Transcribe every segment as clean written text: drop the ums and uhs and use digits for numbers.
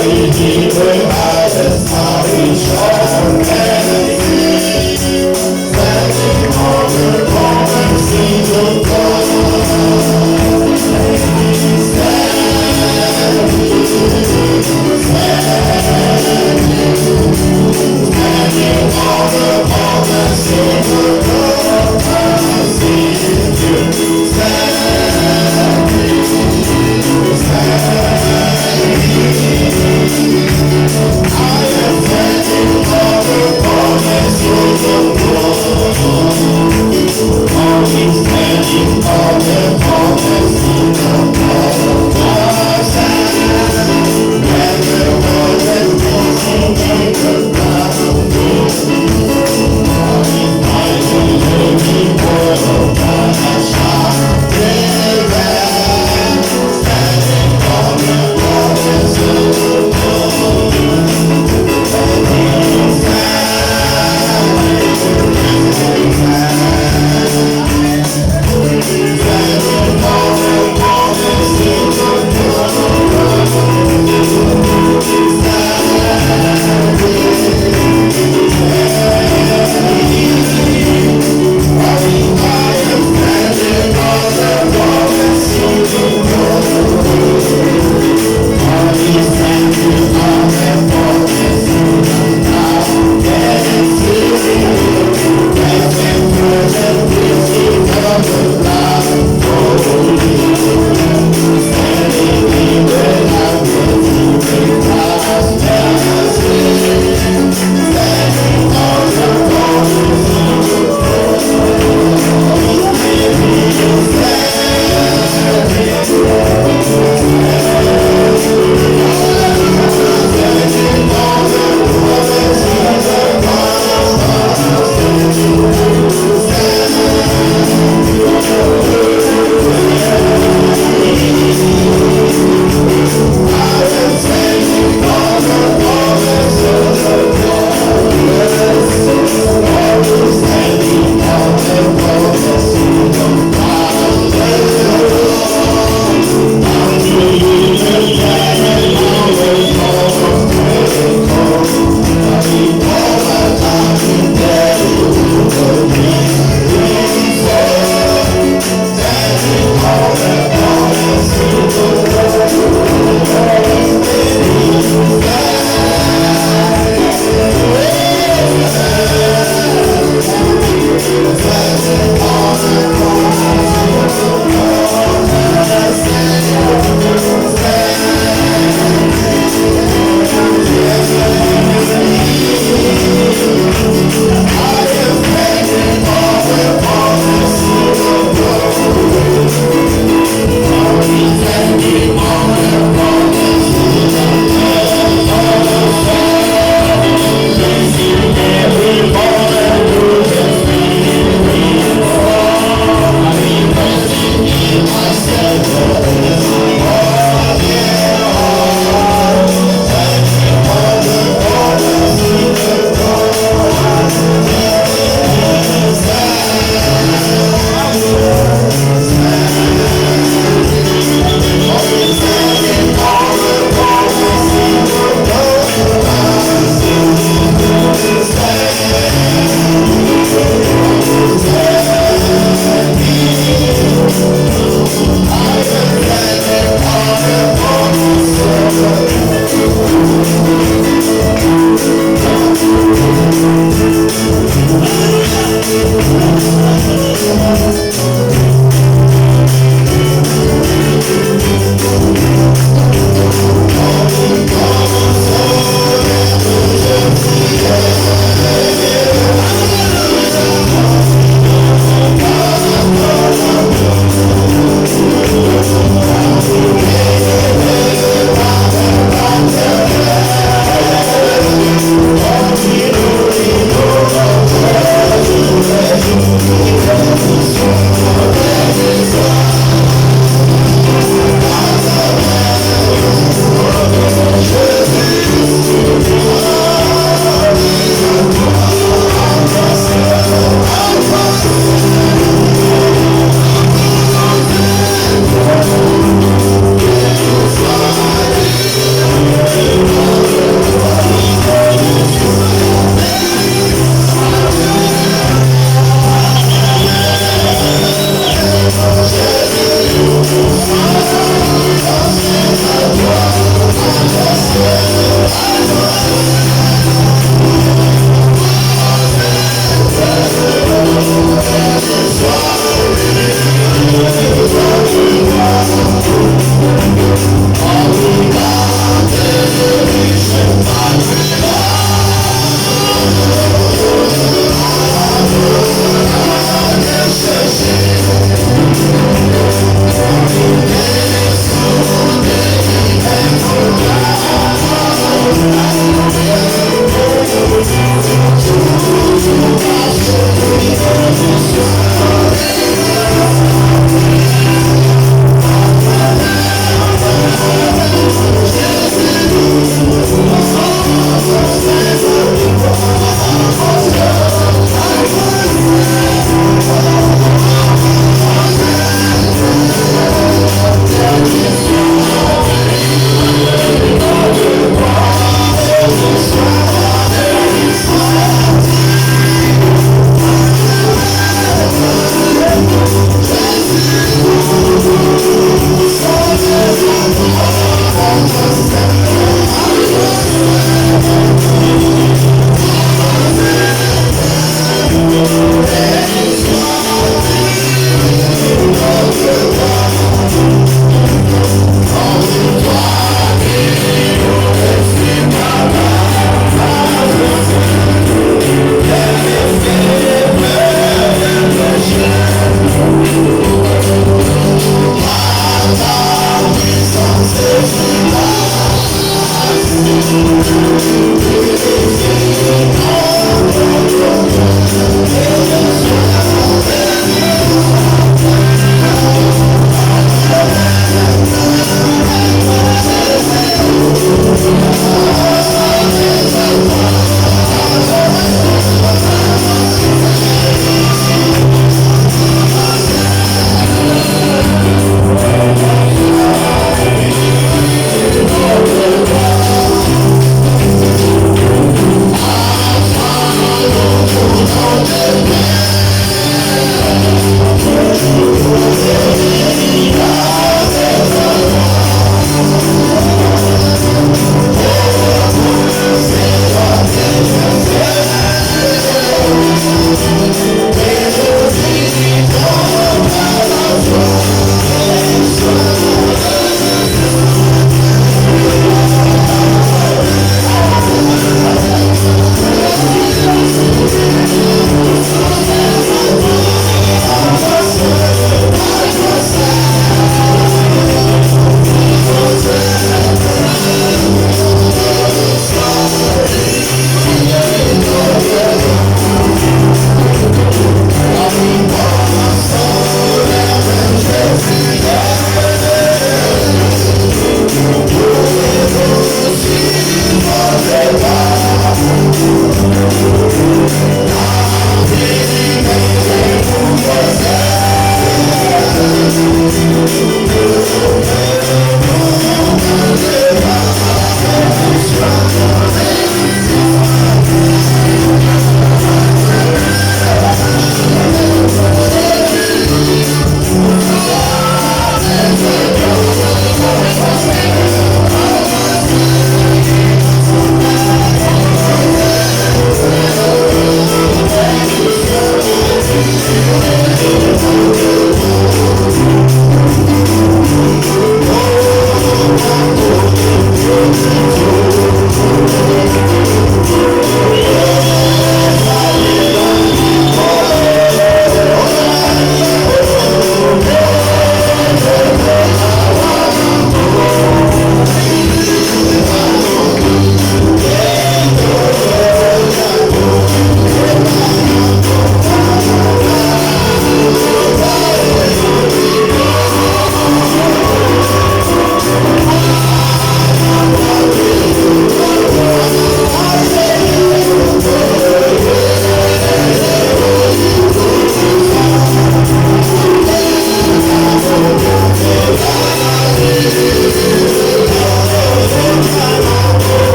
Stand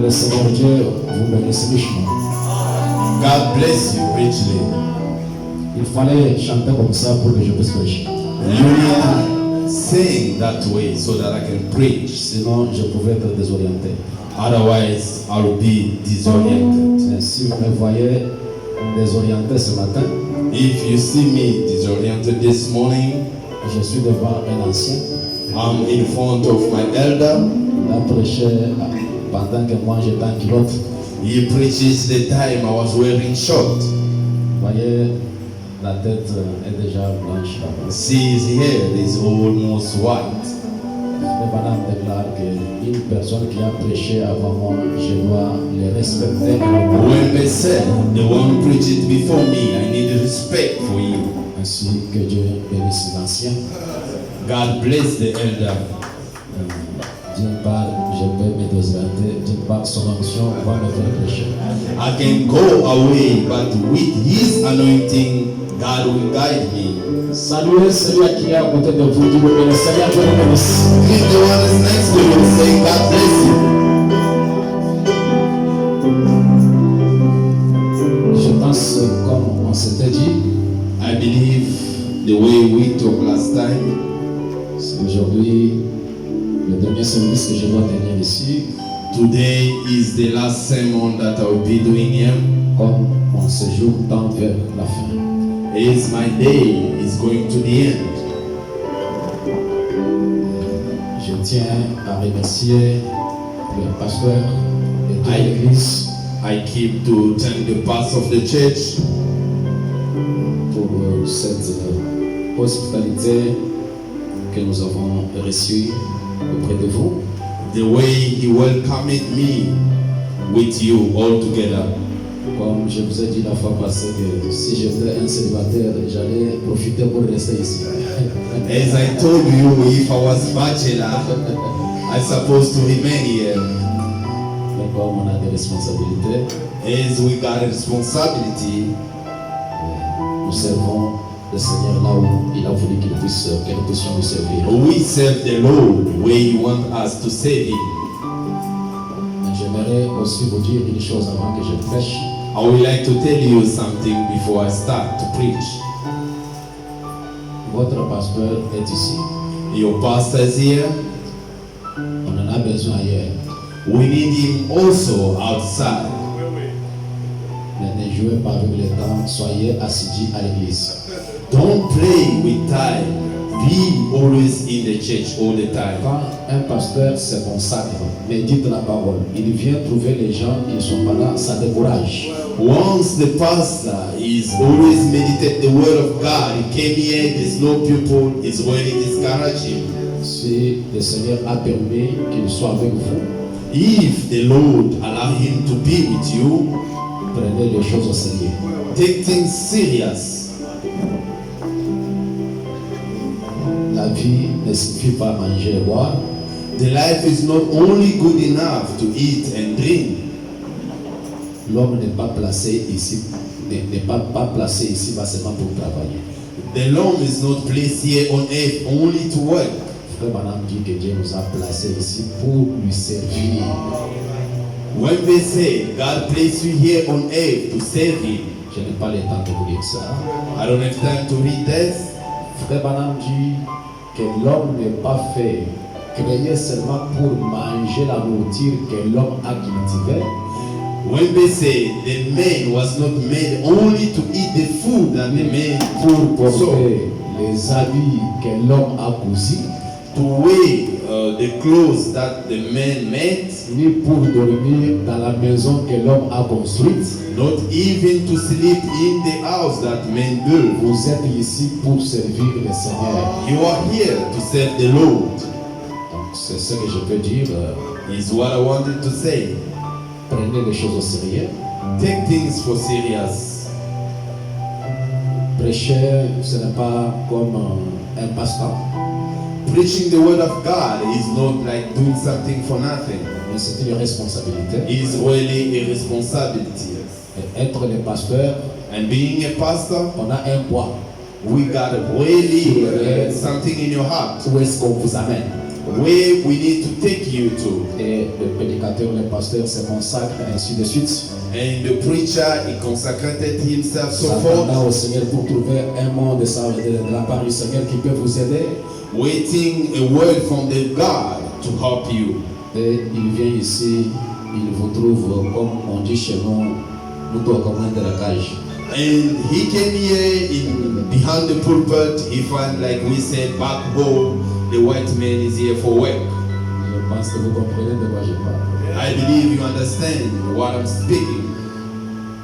le Seigneur Dieu vous bénisse richement. God bless you richly. Il fallait chanter comme ça pour que je puisse prêcher. You need to sing that way so that I can preach. Sinon, je pouvais être désorienté. Otherwise, I will be disoriented. Mais si vous me voyez désorienté ce matin, If you see me disoriented this morning, je suis devant un ancien. I'm in front of my elder. Il a prêché pendant que moi j'étais en culotte. He preaches the time I was wearing short. Vous voyez, la tête est déjà blanche là-bas. See, his hair is almost white. Le Banam déclare qu'une personne qui a prêché avant moi, je dois le respecter. When they said the one preached it before me, I need respect for you. Ainsi que Dieu bénisse l'ancien. God bless the elder. D'une part, je peux me désorienter. D'une part, son onction va me faire prêcher. I can go away, but with his anointing, God will guide me. Saluez celui qui est à côté de vous, dit le Seigneur Dieu vous bénisse. Greet the one that's next to you, say God bless you. Je pense, comme on s'était dit, I believe the way we talked last time, c'est aujourd'hui le dernier service que je dois tenir ici. today is the last sermon that I will be doing here. Comme on se joue tant vers la fin. Is my day is going to the end. Je tiens à remercier le pasteur et toute l'église I keep to thank the pastor of the church pour cette hospitalité que nous avons reçue auprès de vous. the way he welcomed me with you all together. Comme je vous ai dit la fois passée que si j'étais un célibataire, j'allais profiter pour rester ici. As I told you, if I was bachelor, I supposed to remain here. Mais comme on a des responsabilités, As we got a responsibility, nous servons le Seigneur là où il a voulu que nous puissions lui servir. we serve the Lord where He wants us to serve Him. J'aimerais aussi vous dire une chose avant que je prêche. I would like to tell you something before I start to preach. Votre pasteur est ici. Your pastor is here. On en a besoin ailleurs. We need him also outside. Ne jouez pas avec le temps, soyez assidus à l'église. Don't play with time. Be always in the church all the time. Quand un pasteur se consacre, médite la parole, il vient trouver les gens qui ne sont pas là, ça décourage. Once the pastor is always meditate the word of God, he came here, there's no people, is really discouraging. Si le Seigneur a permis qu'il soit avec vous, If the Lord allow him to be with you, prenez les choses au sérieux. take things serious. La vie ne suffit pas à manger et boire, The life is not only good enough to eat and drink. l'homme n'est pas placé ici, n'est pas placé ici pas seulement pour travailler. The Lord is not placed here on earth only to work. Frère Branham dit que Dieu nous a placés ici pour lui servir. When they say God placed you here on earth to serve Him, Je n'ai pas le temps de vous dire ça. I don't have time to read this. Frère Branham dit que l'homme n'est pas fait, créé seulement pour manger la nourriture que l'homme a cultivée, When they say the man was not made only to eat the food that the man pour so porter les habits que l'homme a cousus, to wear the clothes that the man made, ni pour dormir dans la maison que l'homme a construite. not even to sleep in the house that man built. Vous êtes ici pour servir le Seigneur. You are here to serve the Lord. Donc, c'est ce que je peux dire. Is what I wanted to say. Prenez les choses au sérieux. Take things for serious. Prêcher, ce n'est pas comme un passe-temps, Preaching the word of God is not like doing something for nothing. mais c'est une responsabilité. It is really a responsibility. Et être le pasteur, And being a pastor, on a un poids. we got really something in your heart. Où est-ce qu'on vous amène? where we need to take you to. Et le prédicateur, le pasteur se consacre, ainsi de suite. And the preacher, he consecrated himself so S'attendant forth, au Seigneur pour trouver un mot de la part du Seigneur qui peut vous aider. waiting a word from the God to help you. Et il vient ici, il vous trouve, comme on dit chez nous, doit commander la cage. And he came here in behind the pulpit. He found, like we said, back home, the white man is here for work. Je pense que vous comprenez de quoi je parle. I believe you understand what I'm speaking.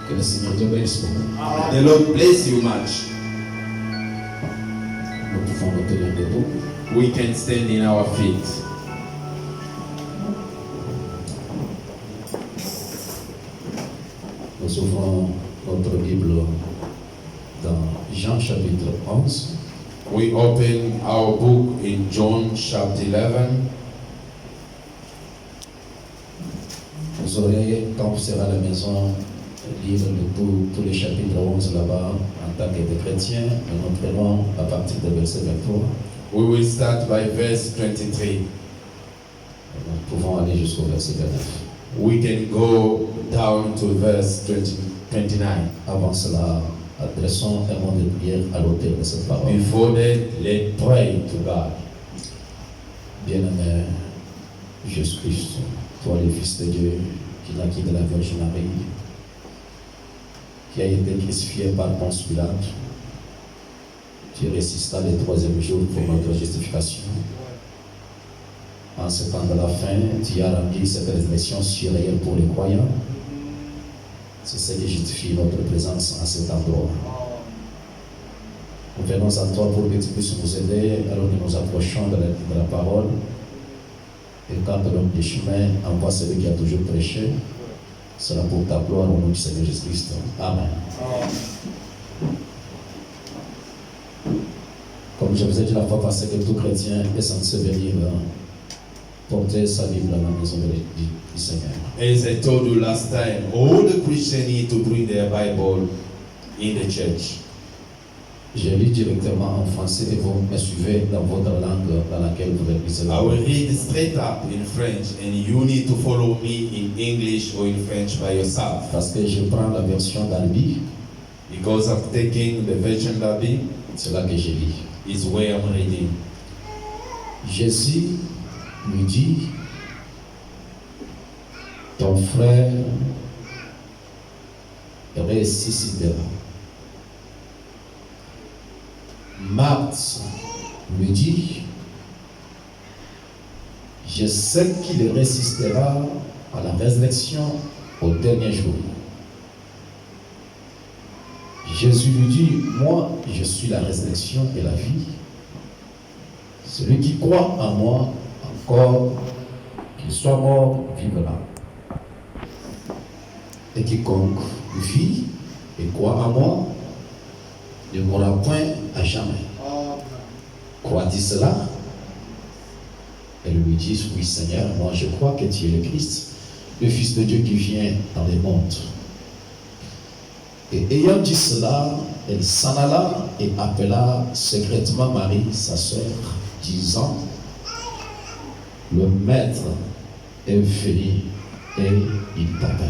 Que le Seigneur te bénisse beaucoup. The Lord bless you much. Nous pouvons nous tenir debout. We can stand in our feet. Nous ouvrons notre Bible dans Jean chapitre 11. We open our book in John chapter 11. Vous aurez, quand vous serez à la maison, lire tous les chapitres 11 là-bas en tant que chrétien. Nous prenons à partir du verset 23. We will start by verse 23. Nous pouvons aller jusqu'au verset 29. We can go down to verse 29. Avant cela, adressons un mot de prière à l'auteur de cette parole. Before that, let's pray to God. Bien-aimé Jésus-Christ, toi le Fils de Dieu, qui naquit de la Vierge Marie, qui a été crucifié par Ponce Pilate, tu ressuscitas le troisième jour pour notre justification. En ce temps de la fin, tu as rempli cette résurrection surréelle pour les croyants. C'est ce qui justifie notre présence à cet endroit. Nous venons à toi pour que tu puisses nous aider alors que nous approchons de la parole. Et quand l'homme des chemins envoie celui qui a toujours prêché, sera pour ta gloire au nom du Seigneur Jésus-Christ. Amen. Comme je vous ai dit la fois passée que tout chrétien est censé venir porter sa Bible à la maison du Seigneur. As I told you last time, all the Christians need to bring their Bible in the church. Je lis directement en français et vous me suivez dans votre langue dans laquelle vous lisez la I will Bible. read straight up in French, and you need to follow me in English or in French by yourself. Parce que je prends la version d'Albi, Because I'm taking the version that c'est là que je lis. is where I'm reading. Jésus lui dit, ton frère ressuscitera. Marthe lui dit, je sais qu'il ressuscitera à la résurrection au dernier jour. Jésus lui dit, moi je suis la résurrection et la vie. Celui qui croit en moi, encore qu'il soit mort, vivra. Et quiconque vit et croit en moi, ne mourra point à jamais. Crois-tu cela? Elle lui dit, oui Seigneur, moi je crois que tu es le Christ, le Fils de Dieu qui vient dans le monde. Et ayant dit cela, elle s'en alla et appela secrètement Marie, sa sœur, disant, le Maître est venu et il t'appelle.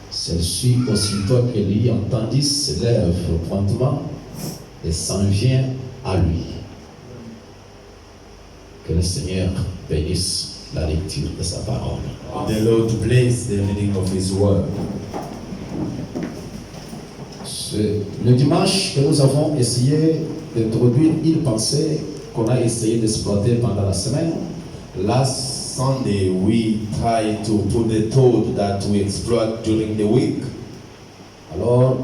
Celle-ci, aussitôt qu'elle y entendit, se lève promptement et s'en vient à lui. Que le Seigneur bénisse la lecture de sa parole. The Lord bless the reading of His word. Le dimanche que nous avons essayé d'introduire une pensée qu'on a essayé d'exploiter pendant la semaine. Last Sunday, we tried to put the thought that we explored during the week. Alors,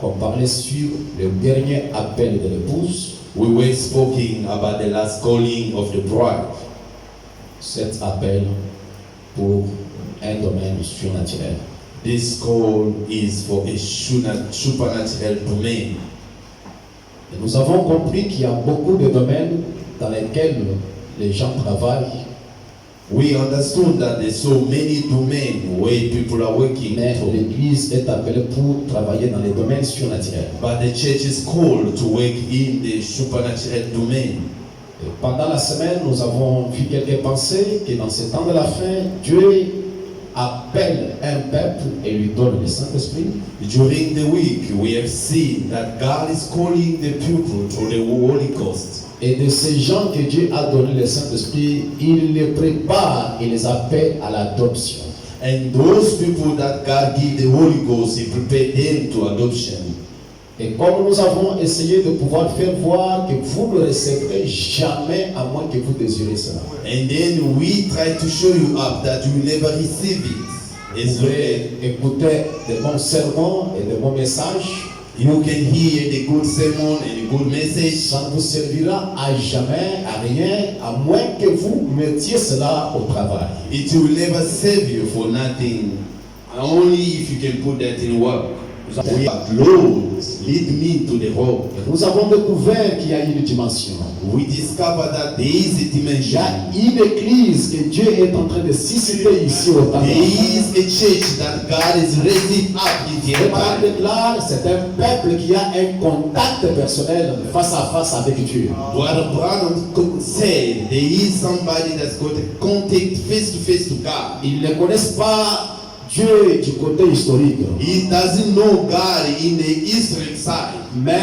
on parlait sur le dernier appel de l'épouse. We were speaking about the last calling of the bride. Cet appel pour un domaine surnaturel. This call is for a supernatural domain. Et nous avons compris qu'il y a beaucoup de domaines dans lesquels les gens travaillent. We understood that there's so many domains where people are working. Mais l'Église est appelée pour travailler dans les domaines surnaturels. But the church is called to work in the supernatural domain. Et pendant la semaine, nous avons vu quelques pensées que dans ce temps de la fin, Dieu appelle un peuple et lui donne le Saint-Esprit. During the week, we have seen that God is calling the people to the Holy Ghost. Et de ces gens que Dieu a donné le Saint-Esprit, il les prépare et les appelle à l'adoption. And those people that God give the Holy Ghost, He prepared them to adoption. Et comme nous avons essayé de pouvoir faire voir que vous ne recevrez jamais à moins que vous désirez cela. And then we try to show you up that you will never receive it. Vous pouvez écouter de bons sermons et de bons messages. You can hear the good sermon and the good message. Ça ne vous servira à jamais, à rien, à moins que vous mettiez cela au travail. It will never save you for nothing. Only if you can put that in work. We are Lord, lead me to the road. Nous avons découvert qu'il y a une dimension. We discover that there is a Il y dimension. a une église que Dieu est en train de susciter ici au There Canada. is a church that God is raising up in the Et par empire. déclare, c'est un peuple qui a un contact personnel face à face avec Dieu. What Branham said, there is somebody that's got a contact face to God. Ils ne connaissent pas Dieu du côté historique, He doesn't know God in the Israel side, mais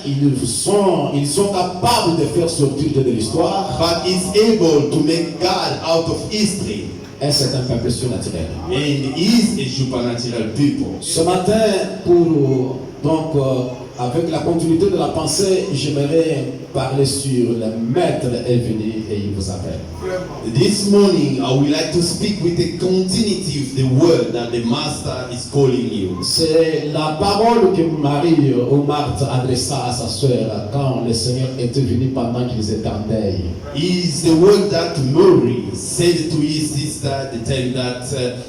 ils sont capables de faire sortir Dieu de l'histoire. but is able to make God out of history. Et c'est un peuple surnaturel. And is a supernatural people. Ce matin, avec la continuité de la pensée, j'aimerais parler sur le maître est venu et il vous appelle. This morning, I would like to speak with the continuity of the word that the Master is calling you. C'est la parole que Marie ou Marthe adressa à sa sœur quand le Seigneur était venu pendant qu'ils étaient en deuil. Is the word that Mary said to his sister the time that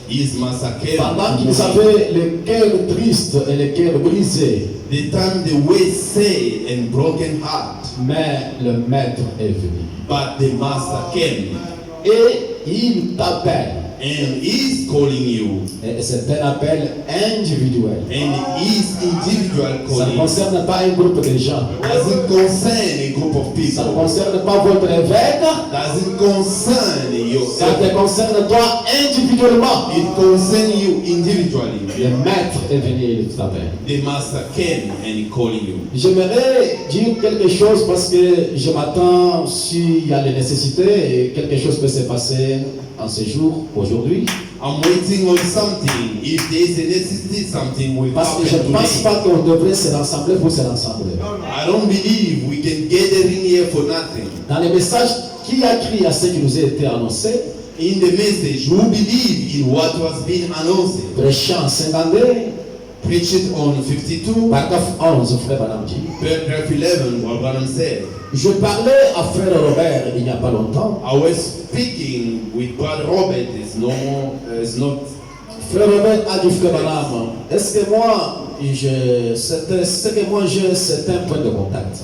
his master came. Pendant qu'ils avaient le cœur triste et le cœur brisé, The time they were sad and broken heart, mais le maître est venu. but the master came Et il t'appelle. and is calling you, Et c'est un appel individuel. and is individual Ça ne calling. concerne pas un groupe de gens. Doesn't concern a group of Ça ne people. concerne pas votre évêque. Doesn't concern you. Ça te concerne toi individuellement. It concerns you individually. Le maître est venu et il t'appelle. The master came and calling you. J'aimerais dire quelque chose parce que je m'attends s'il y a les nécessités et quelque chose peut se passer en ce jour, aujourd'hui. I'm waiting on something. If there is a necessity, something will Parce que je happen ne pense today. pas qu'on devrait se rassembler pour se rassembler. I don't believe we can gather in here for nothing. Dans les messages qui a écrit à ce qui nous a été annoncé, In the message, who believe in what was being announced? prêchant 52, Preach it on 52, paragraphe 11, frère Branham dit. paragraph 11, what Branham said. Je parlais à frère Robert il n'y a pas longtemps. I was speaking with Brother Robert. It's no more, it's not. Frère Robert a dit, frère Branham, est-ce que moi, j'ai un point de contact.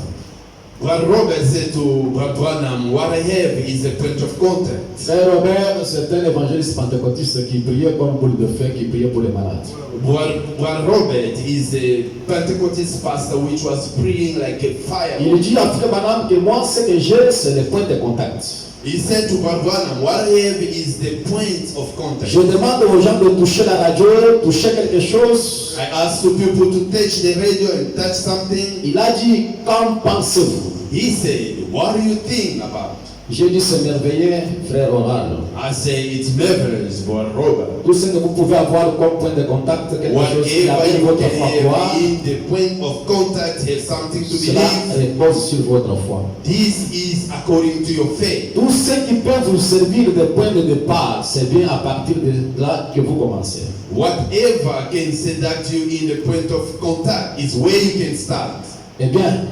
Brother Robert said to Brother Branham, what I have is a point of contact. Frère Robert, c'est un évangéliste pentecôtiste qui priait comme boule de feu, qui priait pour les malades. Brother Robert is a Pentecostal pastor which was praying like a fire. Il dit à frère Branham que moi, ce que j'ai, c'est le point de contact. He said to Brother Branham, what I have is the point of contact. Je demande aux gens de toucher la radio, toucher quelque chose. I asked the people to touch the radio and touch something. Il a dit, qu'en pensez-vous? He said, what do you think about? J'ai dit, c'est merveilleux, frère Oral. I say, it's marvelous, Brother Robert. Tout ce que vous pouvez avoir comme point de contact, quelque chose qui Whatever avec you votre can foi, have in the point of contact has something to cela believe. repose sur votre foi. This is according to your faith. Tout ce qui peut vous servir de point de départ, c'est bien à partir de là que vous commencez. Whatever can seduct you in the point of contact is where you can start. Eh bien,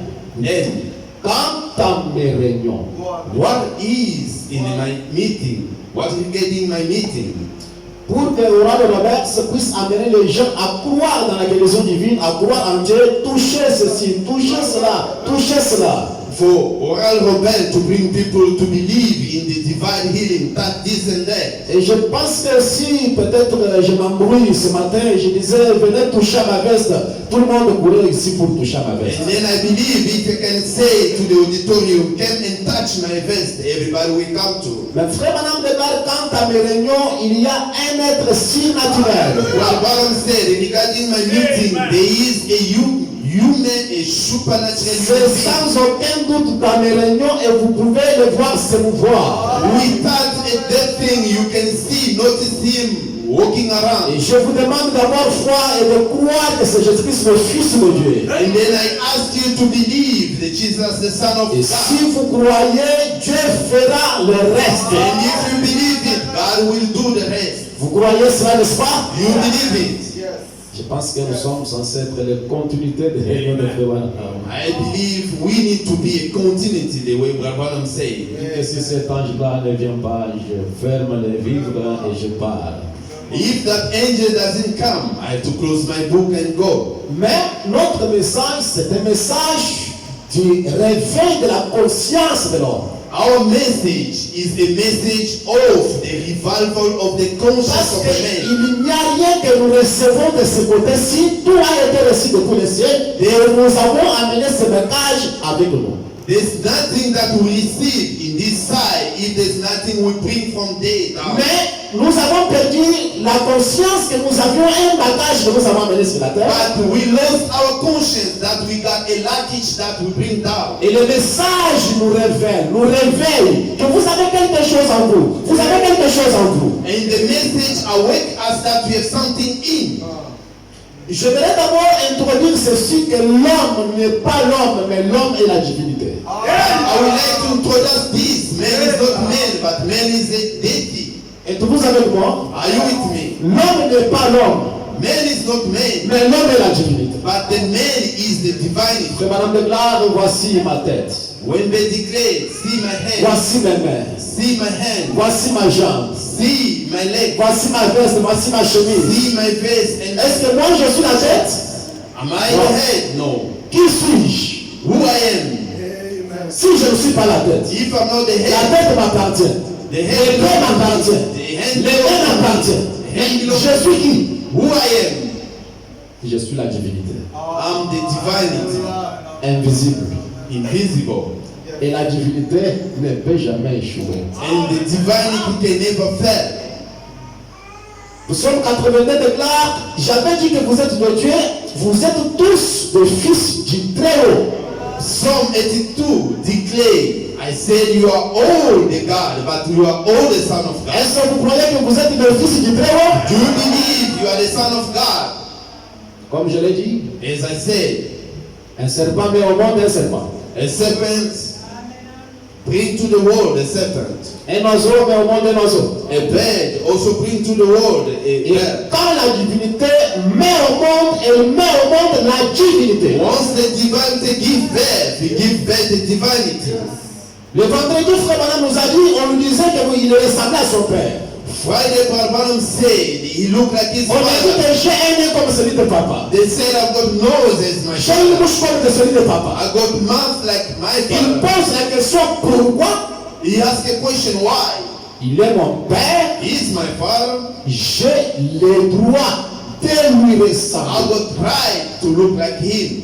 Then, quant à mes réunions, what is in my meeting? What you get in my meeting? pour que Oral Robert puisse amener les gens à croire dans la guérison divine, à croire en Dieu, toucher ceci, toucher cela, toucher cela. for Oral Robert to bring people to believe in the divine healing, that, this and that. Et je pense que si peut-être je m'embrouille ce matin, je disais venez toucher à ma veste, tout le monde courait ici pour toucher à ma veste. And then I believe if you can say to the auditorium, come and touch my vest, everybody will come to. Mais frère Madame Degar, quant à mes réunions, il y a un être surnaturel. Well, Baron said, regarding my meeting, there is a human, a supernatural C'est human being. sans aucun doute dans mes réunions et vous pouvez le voir se mouvoir. Without a dead thing, you can see, notice him walking around. Et je vous demande d'avoir foi et de croire que c'est Jésus-Christ le Fils de Dieu. And then I ask you to believe that Jesus, the Son of Et God. si vous croyez, Dieu fera le reste. And if you believe it, God will do the rest. Vous croyez cela, n'est-ce pas? You believe it. Je pense que nous sommes censés être les continuités des réunions de Frère Branham. I believe we need to be a continuity, the way Branham said. Et si cet ange-là ne vient pas, je ferme les livres et je pars. If that angel doesn't come, I have to close my book and go. Mais notre message, c'est un message du réveil de la conscience de l'homme. Our message is a message of the revival of the conscience Parce of a man. qu'il n'y a rien que nous recevons de ce côté-ci. Tout a été reçu depuis le ciel et nous avons amené ce message avec nous. There's nothing that we receive in this side if there's nothing we bring from there down. Mais nous avons perdu la conscience que nous avions un bagage que nous avons amené sur la terre. But we lost our conscience that we got a luggage that we bring down. Et le message nous réveille que vous avez quelque chose en vous. Vous avez quelque chose en vous. And the message awake us that we have something in. Je voudrais d'abord introduire ceci que l'homme n'est pas l'homme, mais l'homme est la divinité. I would like to introduce this. Man is not man, but man is a deity. Êtes-vous avec moi? Are you with me? L'homme n'est pas l'homme, Man is not man, mais l'homme est la divinité. but the man is the divinity. Frère Madame de Glare, voici ma tête. When they declare, see my hand, Voici mes mains. see my hand, Voici ma jambe. see my leg, Voici ma veste, voici ma chemise. see my face, and Est-ce que moi je suis la tête? am I the head? No. Qui suis-je? Who I am? Si je ne suis pas la tête, If I'm not the la head, tête m'appartient. the Les head mains belongs to me. m'appartiennent. The hand Les mains belongs to me. m'appartiennent. The hand belongs Je to suis me. qui? Who I am? Je suis la divinité. I'm the divinity, Invisible. invisible. Et la divinité ne peut jamais échouer. And the divinity can never fail. Nous sommes 89 déclare, j'avais dit que vous êtes de Dieu, vous êtes tous des fils du Très-Haut. Psalm 82 declare, I said you are all the God, but you are all the Son of God. Est-ce que vous croyez que vous êtes des fils du Très-Haut? Do you believe you are the Son of God? Comme je l'ai dit, As I said, un serpent met au monde un serpent. a serpent bring to the world a serpent. Un oiseau met au monde un oiseau. A bird also bring to the world a Et bird. quand la divinité met au monde, elle met au monde la divinité. Once the divinity give birth, he give birth the divinity. Le vendredi, frère Branham nous a dit, on lui disait qu'il ressemblait à son père. Friday, Branham said he looked like his On a dit father. que j'ai un nez comme celui de papa. They said I've got nose as my J'ai une father. bouche comme celui de papa. I got mouth like my Il father. pose la question pourquoi? He asked a question, why? Il est mon père. He's my father. J'ai le droit de lui I ressembler. got right to look like him.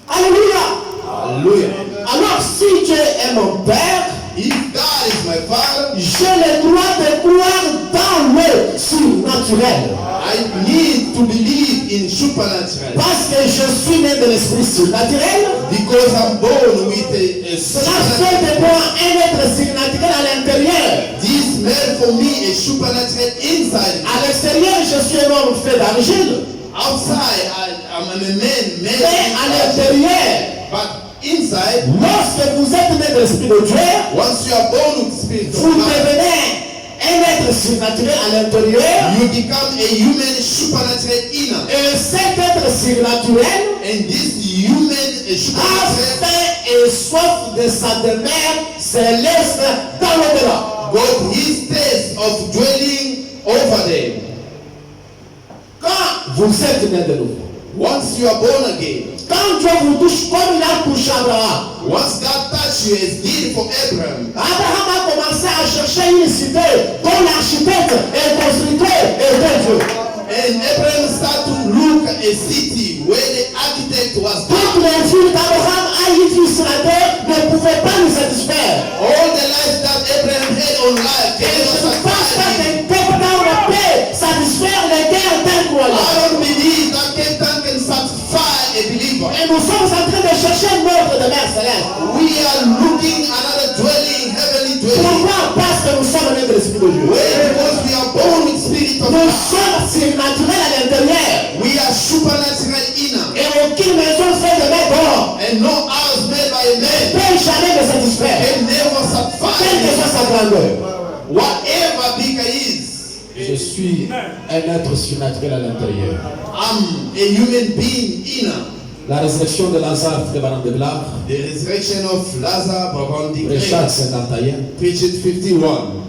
Alléluia. Hallelujah. Alors si Dieu est mon père, If God is my father, j'ai le droit de croire dans le surnaturel. I need to believe in supernatural. Parce que je suis né de l'esprit surnaturel. Because I'm born with a Cela fait supernatural. de moi un être surnaturel à l'intérieur. This made for me a supernatural inside. À l'extérieur, je suis un homme fait d'argile. Outside, I'm a man Mais made à in l'intérieur, but inside, lorsque vous êtes né de l'esprit de Dieu, once you are born with the spirit vous of God, devenez un être surnaturel à l'intérieur. you become a human supernatural inner. Et cet être surnaturel And this human a supernatural faim et soif de sa demeure céleste dans l'au-delà. got his taste of dwelling over them. Quand vous êtes né de nouveau, Once you are born again, Quand Dieu vous touche comme il a touché Abraham. Once God touched you as did for Abraham. Abraham a commencé à chercher une cité dont l'architecte et le constructeur était Dieu. And Abraham started to look at a city where the architect was Toutes God. les villes qu'Abraham a eues sur la terre ne pouvaient pas nous satisfaire. All the life that Abraham had on life Et je cannot ne pense pas satisfy him. qu'un peuple dans le paix satisfaire les guerres d'un I don't believe that can satisfy a believer. Et nous sommes en train de chercher notre demeure céleste. We are looking another dwelling, heavenly dwelling. Pourquoi? Parce que nous sommes nés de l'Esprit de Dieu. Where? Because we are born with spirit of Nous God. sommes surnaturels à l'intérieur. We are supernatural inner. Et aucune maison faite de main d'or And no house made by a ne man peut jamais me satisfaire. can never satisfy Quelle que me. soit sa grandeur. Whatever bigger is, Je suis un être surnaturel à l'intérieur. I'm a human being inner. La résurrection de Lazare, frère Baran de Blar, The resurrection of Lazarus, Brabant Richard declared, 51. Preached 51.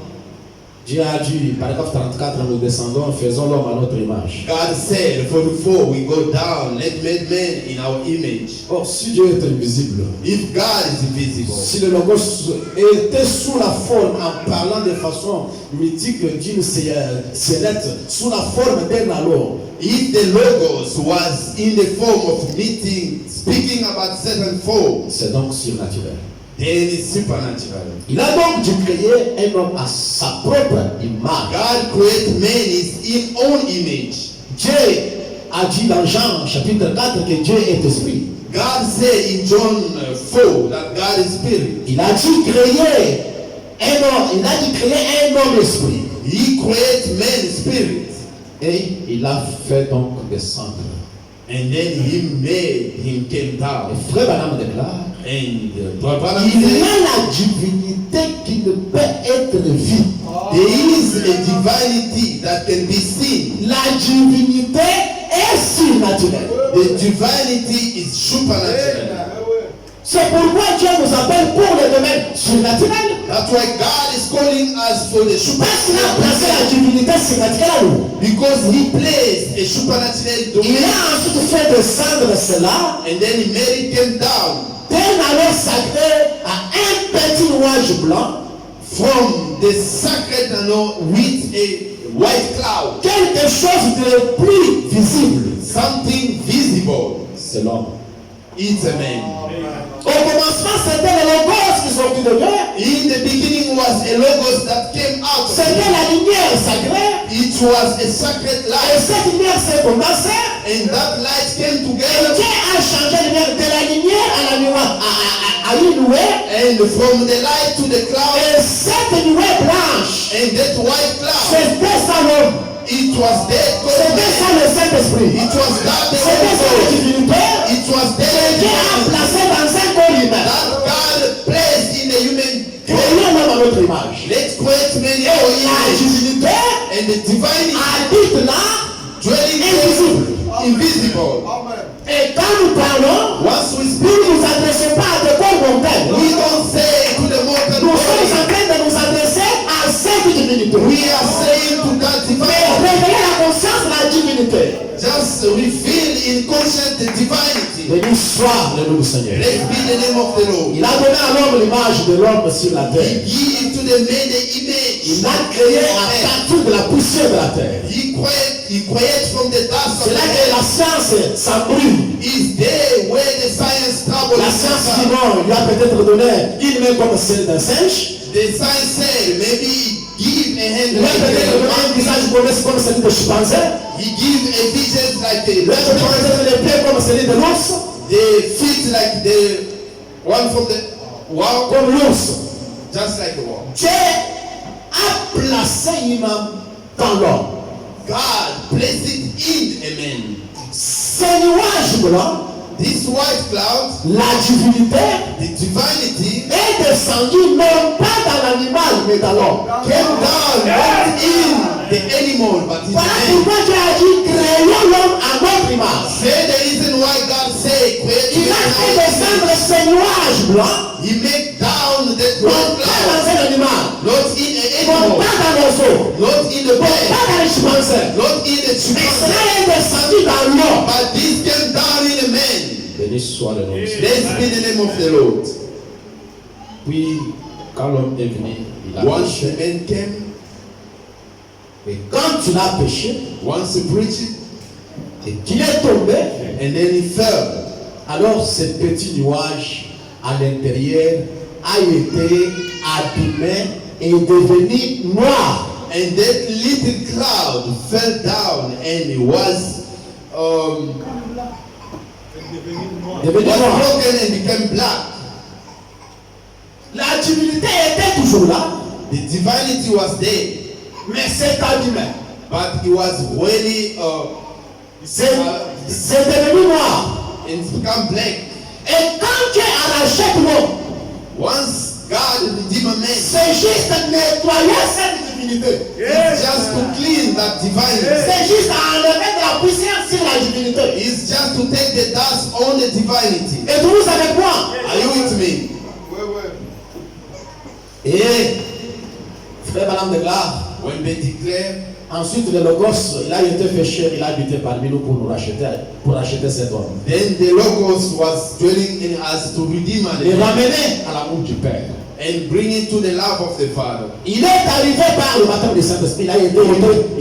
Dieu a dit, paragraphe 34, nous descendons, faisons l'homme à notre image. God said, 44, we go down, let make man in our image. Or, si Dieu est invisible, If God is invisible, si le logos était sous la forme, en parlant de façon mythique d'une scénette, sous la forme d'un alors, if the Logos was in the form of meeting, speaking about certain form, c'est donc surnaturel. then it's supernatural. Il a donc dû créer un homme à sa propre image. God created man in his own image. Dieu a dit dans Jean chapitre 4 que Dieu est esprit. God said in John 4 that God is spirit. Il a dit créer un homme, il a dit créer un homme esprit. He created man spirit. Et il a fait donc descendre. And then he made him came Et down. frère Branham déclare, And Brother il said, a la divinité qui ne peut être vue. there is a divinity that can be seen. La divinité est surnaturelle. The divinity is supernatural. C'est pourquoi Dieu nous appelle pour le domaine surnaturel. That's why God is calling us for the Parce qu'il a placé supernatural. la divinité surnaturelle à nous. Because he placed a supernatural Il domain. a ensuite fait descendre cela And then he made it came down d'un alors sacré à un petit nuage blanc, from the sacred with a white cloud. quelque chose de plus visible. Something visible. C'est l'homme. It's a man. Au commencement, c'était le logos qui sortit de Dieu. In the beginning was a logos that came out of C'était him. la lumière sacrée. It was a sacred Et light. cette lumière s'est condensée. And that light came Et together. Dieu a changé la lumière de la lumière à la nuée, à une nuée. And from the light to the cloud. Et cette nuée blanche, And that white cloud. c'était ça l'homme. It was that C'était ça God. le Saint-Esprit. It was that the C'était ça la Holy Ghost. divinité. It was Que Dieu a that placé dans un corps humain. that God placed in the human body. Créons l'homme à notre image. Let's create man in Et our la image. divinité And the divinity habite là. dwelling Invisible. invisible. Et quand nous parlons, Once we nous speak, ne nous adressons pas à des corps mortels. we don't say to the mortal Nous sommes en body. train de nous adresser à cette divinité. We are saying to that Mais divinity. réveiller la conscience de la divinité. Just reveal in conscience the divinity. Béni soit le nom du Seigneur. Let's be the name of the Lord. Il a donné à l'homme l'image de l'homme sur la He terre. give to the man the image. Il l'a créé à partir de la poussière de la terre. He created from the dust of C'est the là que earth. la science s'embrouille. Is there where the science trouble La science dit non, il lui a peut-être donné une main comme celle d'un singe. The science said maybe give a hand Il lui a peut-être donné un like visage comme celui de chimpanzé. he give a vision like Il lui a peut-être donné les pieds comme celui de l'ours. the feet like the one from the wow, Comme l'ours. just like the wow. Dieu a placé une âme dans l'homme. God placed it in a man. Ces nuages blancs, This white cloud, la divinité, the divinity, est descendue non pas dans l'animal mais dans l'homme. came down not in the animal but in the Voilà man. pourquoi Dieu a dit créons l'homme à notre image. Say the reason why God said create Il a fait man. descendre ces nuages blancs, He made down that non white pas cloud, dans un animal, not in an non animal, pas dans l'oiseau, not in the non bed, pas dans les chimpanzés. not in the Mais chimpanzee, cela est descendu dans l'homme. but this came down in a man. Béni soit le nom de Dieu. Blessed be the name of the Lord. Puis, quand l'homme est venu, il a Once péché. the man came, Et quand il a péché, once he preached, et qu'il est tombé, and then he fell. alors ce petit nuage à l'intérieur a été abîmé et devenu noir. And that little cloud fell down and it was Devenu noir. broken and became black. La divinité était toujours là, The divinity was there, mais c'est abîmé. but it was really C'est devenu noir. it's become black. Et quand Dieu arrachait l'homme, Once God redeemed a man, c'est juste nettoyer cette divinité. it's just to clean that divinity. C'est juste à enlever de la poussière sur la divinité. It's just to take the dust on the divinity. Êtes-vous avec moi? Are you with me? Et frère Madame de Glare, When they declare, ensuite le Logos, il a été fait, il a habité parmi nous pour racheter cet homme. then the Logos was dwelling in us to redeem us Et ramener à l'amour du Père. and bring it to the love of the Father. Il est arrivé par le baptême du Saint-Esprit, il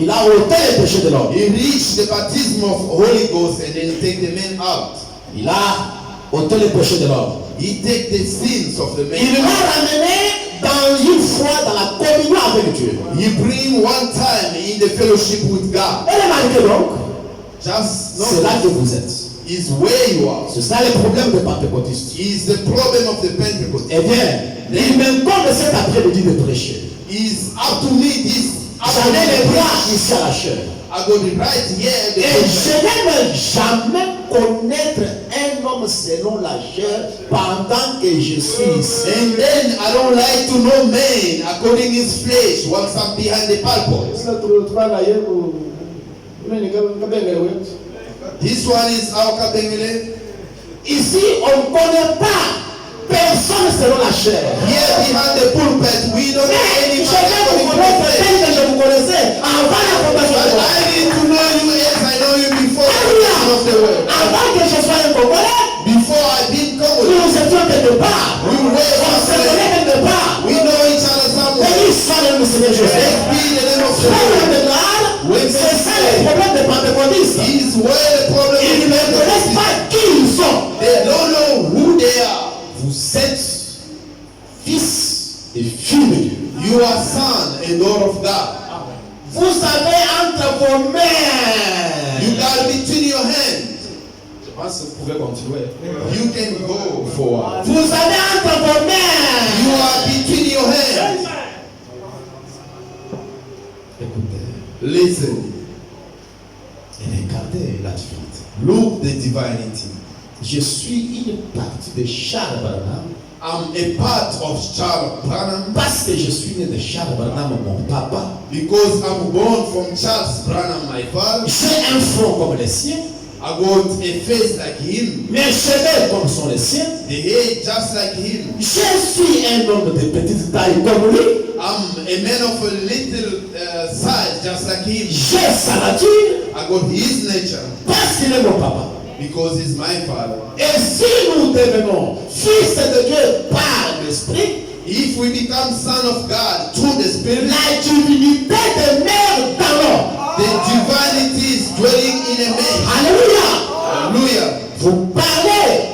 a ôté les péchés de l'homme. He reached the baptism of Holy Ghost and then take the man out. Il a ôté les péchés de l'homme. He take the sins of the Il man l'a out. ramené dans une foi, dans la communion avec Dieu. He bring one time in the fellowship with God. Et remarquez donc, Just c'est know là que vous êtes. is where you are. C'est ça le problème des pentecôtistes. Is the problem of the Pentecost. Eh bien, il m'incombe cet après-midi de prêcher. Is up to me this J'en ai les bras afternoon. ici à la chair. I go to right here. Et je n'aime jamais connaître un homme selon la chair pendant que je suis ici. And then I don't like to know man according his flesh once I'm behind the pulpit. This one is our Kabengele. Ici, on ne connaît pas personne selon la chair. Here behind the pulpit, we don't know Mais any je man vais vous according to connaître the flesh. tel que je vous connaissais avant la fondation But du monde. I need to know you as I know you before the creation of the world. Avant que je sois un Congolais, Before I become with nous étions quelque part. we were On se connaît somewhere. quelque part. We know each other somewhere. Béni soit le nom du Seigneur Jésus. Let's be the name of the Frère Lord. de grade, c'est ça le problème des pentecôtistes. Is where the problem Ils ne connaissent is. pas qui ils sont. They don't know who they are. Vous êtes fils et filles de Dieu. You are son and daughter of God. Vous avez entre vos mains. You got between your hands. Je pense que vous pouvez continuer. You can go forward. Vous avez entre vos mains. You are between your hands. Écoutez Listen. et regardez la divinité. Look the divinity. Je suis une partie de Charles Branham I'm a part of Charles Branham parce que je suis né de Charles Branham, mon papa. because I'm born from Charles Branham, my father. J'ai un front comme le sien, I got a face like him, mes cheveux comme sont les siens. the hair just like him. Je suis un homme de petite taille comme lui. I'm a man of a little size just like him. J'ai sa nature I got his nature parce qu'il est mon papa. because he's my father. Et si nous devenons fils de Dieu par l'esprit, If we become son of God through the Spirit, la divinité demeure dans l'homme. the divinity is dwelling in a man. Alléluia. Hallelujah. Vous parlez,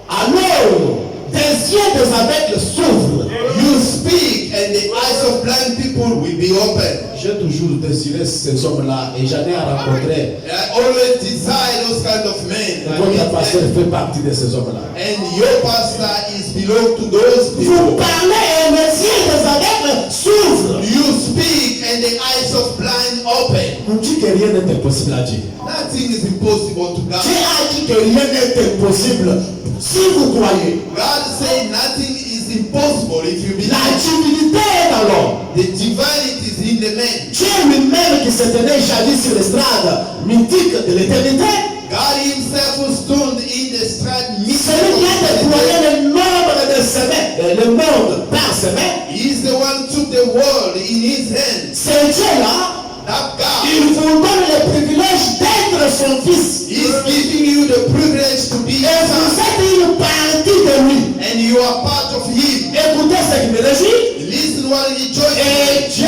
alors des yeux des aveugles s'ouvrent. You speak and the eyes of blind people will be open. J'ai toujours désiré ces hommes-là et j'en ai rencontré. I always desire those kind of men. Votre pasteur fait partie de ces hommes-là. And your pastor is belong to those Vous people. parlez et les yeux des aveugles s'ouvrent. You speak and the eyes of blind open. On dit que rien n'est impossible à Dieu. Nothing is impossible to God. Dieu a dit que rien n'est impossible si vous croyez. God said nothing is impossible if you believe. La divinité est dans l'homme. The divinity is in the man. Dieu lui-même qui se tenait jadis sur l'estrade mythique de l'éternité, God himself was stood in the stride celui qui a déployé le nombre de semaines, le monde par semaine, He is the one who took the world in his hands. c'est Dieu là. That God, Il vous donne le privilège d'être son fils. He's giving you the privilege to be Et his vous son. êtes une partie de lui. And you are part of him. Écoutez ce qui me réjouit. Listen what he joins. Et Dieu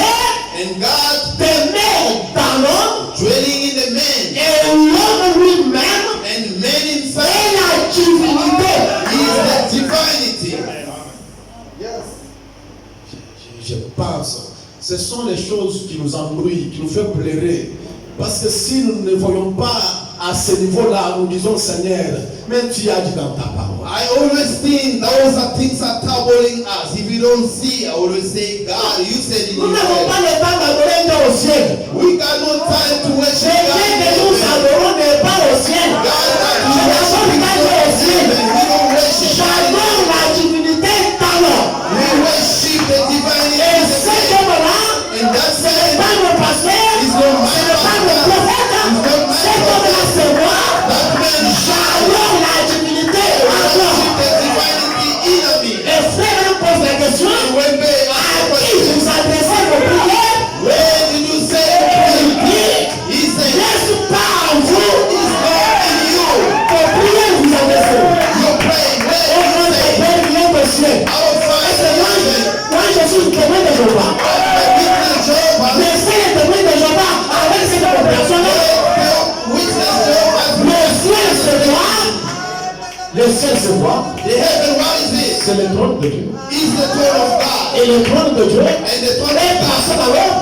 And God demeure dans l'homme dwelling in the man. et l'homme lui-même And man est himself la divinité. is the divinity. Je pense, ce sont les choses qui nous embrouillent, qui nous font pleurer. Parce que si nous ne voyons pas à ce niveau-là, nous disons Seigneur, mais tu as dit dans ta parole. I always think those are things are troubling us. If you don't see, I always say, God, you said in Nous your n'avons pas word. le temps d'adorer Dieu au ciel. We got no time to worship Ce God. Dieu que nous adorons n'est pas au ciel. God, Je n'adore pas Dieu au ciel. we don't worship God. J'adore la divinité dans l'homme. We worship the divinity. Et cet homme-là, And that's ce n'est pas mon pasteur, ce n'est pas mon prophète. Cet homme-là, c'est moi. that man J'adore la divinité en l'homme. worship the divinity in me. Et frère me pose la question, When they à qui vous adressez vos prières? when did you say Il dit, he said n'est-ce pas en vous it's not in you. vos prières vous adressez? You're praying. Au When nom you de say Père qui est au ciel. our Parce que Father, moi, je suis témoin de Jéhovah. the witness Jehovah, Mais c'est le témoin de Jéhovah avec cette compréhension-là. the witness Jehovah, Le ciel se voit. Le ciel se voit, the heaven, what is it? c'est le trône de Dieu. Is the throne of God. Et le trône de Dieu And the throne est of God placé dans l'homme.